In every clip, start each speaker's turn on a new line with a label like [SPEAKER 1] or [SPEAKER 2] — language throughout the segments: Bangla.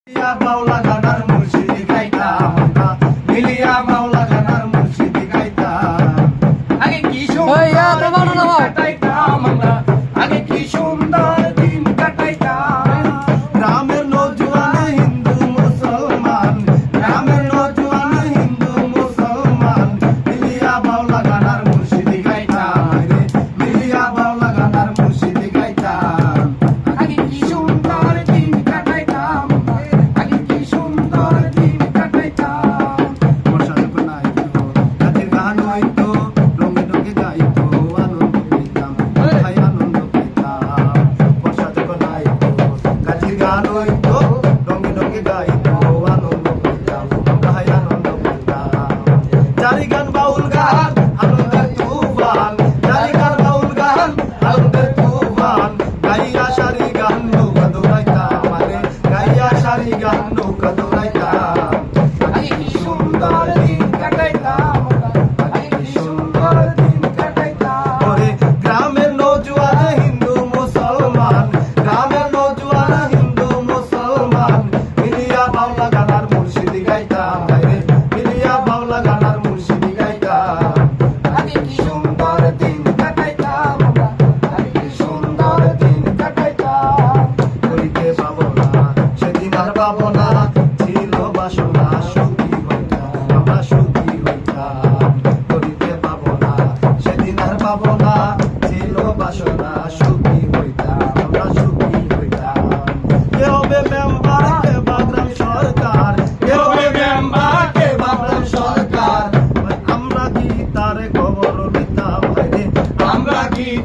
[SPEAKER 1] বাউলা গানার মুর্শিদি গাইতাম মিলিয়া বাউলা গানার মুর্শিদি গাইতাম আগে কি সুন্দর কাটাইতাম আমরা আগে কি সুন্দর দিন কাটাইতাম গ্রামের নৌজওয়ান হিন্দু মুসলমান গ্রামের নৌজওয়ান হিন্দু মুসলমান মিলিয়া বাউলা গানার মুর্শিদি গাইতাম মিলিয়া বাউলা গানার মুর্শিদি গাইতাম আগে কি সুন্দর দিন কাটাইতাম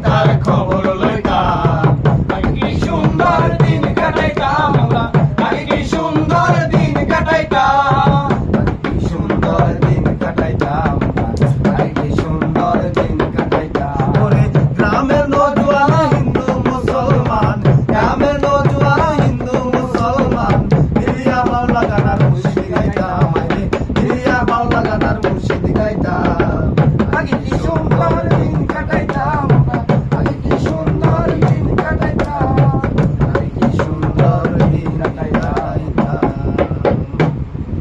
[SPEAKER 1] তার খবর লইতাম আগে কি সুন্দর দিন কাটাইতাম আমরা আগে কি সুন্দর